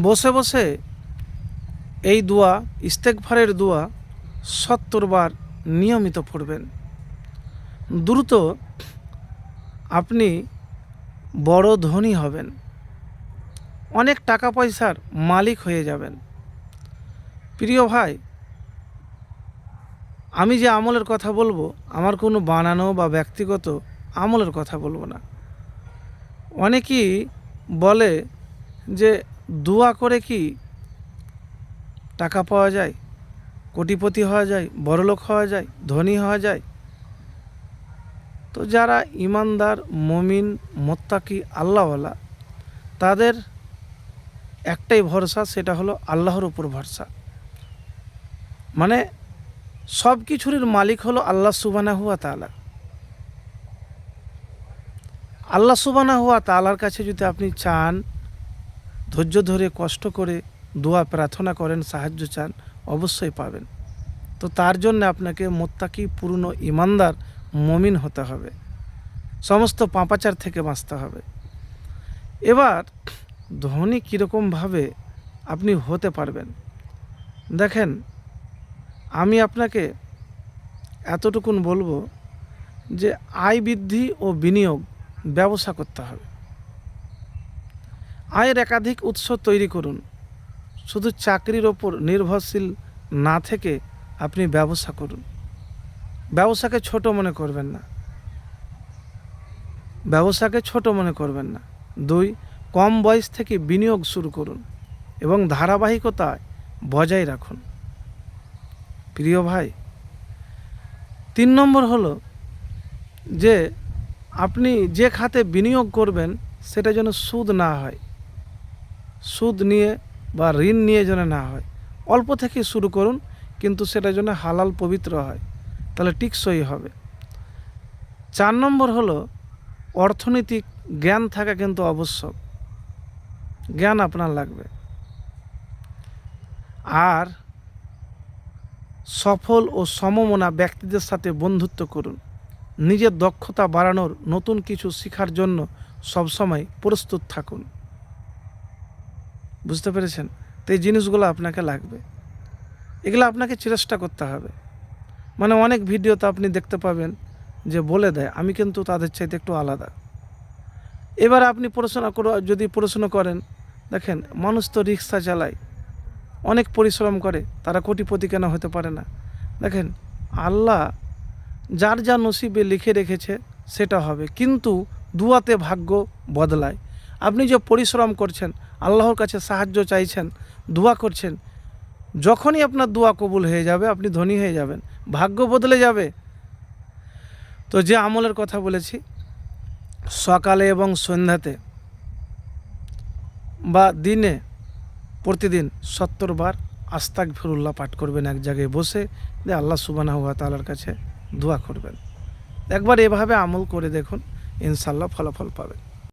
বসে বসে এই দোয়া, ইস্তেগফারের দোয়া ৭০ বার নিয়মিত পড়বেন। দ্রুত আপনি বড় ধনী হবেন, অনেক টাকা পয়সার মালিক হয়ে যাবেন। প্রিয় ভাই, আমি যে আমলের কথা বলবো, আমার কোনো বানানো বা ব্যক্তিগত আমলের কথা বলবো না। অনেকেই বলে যে দোয়া করে কি টাকা পাওয়া যায়, কোটিপতি হওয়া যায়, বড়লোক হওয়া যায়, ধনী হওয়া যায়। তো যারা ইমানদার, মুমিন, মুত্তাকি, আল্লাহওয়ালা, তাদের একটাই ভরসা, সেটা হলো আল্লাহর উপর ভরসা। মানে সব কিছুর মালিক হলো আল্লাহ সুবহানাহু ওয়া তাআলা। আল্লাহ সুবহানাহু ওয়া তাআলার কাছে যদি আপনি চান, ধৈর্য ধরে কষ্ট করে দোয়া প্রার্থনা করেন, সাহায্য চান, অবশ্যই পাবেন। তো তার জন্য আপনাকে মুত্তাকি, পূর্ণ ইমানদার, মুমিন হতে হবে, সমস্ত পাপাচার থেকে বাঁচতে হবে। এবার ধনী কীরকমভাবে আপনি হতে পারবেন দেখেন, আমি আপনাকে এতটুকুন বলবো যে আয় বৃদ্ধি ও বিনিয়োগ ব্যবসা করতে হবে। আয়ের একাধিক উৎস তৈরি করুন। শুধু চাকরির ওপর নির্ভরশীল না থেকে আপনি ব্যবসা করুন। ব্যবসাকে ছোট মনে করবেন না, ব্যবসাকে ছোট মনে করবেন না। 2, কম বয়স থেকে বিনিয়োগ শুরু করুন এবং ধারাবাহিকতা বজায় রাখুন। প্রিয় ভাই, 3 নম্বর হলো যে আপনি যে খাতে বিনিয়োগ করবেন সেটা যেন সুদ না হয়, সুদ নিয়ে বা ঋণ নিয়ে যেন না হয়। অল্প থেকে শুরু করুন, কিন্তু সেটা যেন হালাল পবিত্র হয়, তাহলে টিকসই হবে। 4 নম্বর হলো অর্থনৈতিক জ্ঞান থাকা কিন্তু আবশ্যক, জ্ঞান আপনার লাগবে। আর সফল ও সমমনা ব্যক্তিদের সাথে বন্ধুত্ব করুন। নিজের দক্ষতা বাড়ানোর, নতুন কিছু শেখার জন্য সবসময় প্রস্তুত থাকুন। বুঝতে পেরেছেন? তো এই জিনিসগুলো আপনাকে লাগবে, এগুলো আপনাকে চেষ্টা করতে হবে। মানে অনেক ভিডিওতে আপনি দেখতে পাবেন যে বলে দেয়, আমি কিন্তু তাদের চাইতে একটু আলাদা। এবার আপনি যদি পড়াশোনা করেন, দেখেন মানুষ তো রিক্সা চালায়, অনেক পরিশ্রম করে, তারা কোটিপতি কেন হতে পারে না? দেখেন, আল্লাহ যার যা নসিবে লিখে রেখেছে সেটা হবে, কিন্তু দুয়াতে ভাগ্য বদলায়। আপনি যে পরিশ্রম করছেন, আল্লাহর কাছে সাহায্য চাইছেন, দোয়া করছেন, যখনই আপনার দোয়া কবুল হয়ে যাবে, আপনি ধনী হয়ে যাবেন, ভাগ্য বদলে যাবে। তো যে আমলের কথা বলেছি, সকালে এবং সন্ধ্যাতে বা দিনে প্রতিদিন ৭০ বার আস্তাগফিরুল্লাহ পাঠ করবেন, এক জায়গায় বসে, দিয়ে আল্লাহ সুবহানাহু ওয়া তাআলার কাছে দোয়া করবেন। একবার এভাবে আমল করে দেখুন, ইনশাআল্লাহ ফলাফল পাবেন।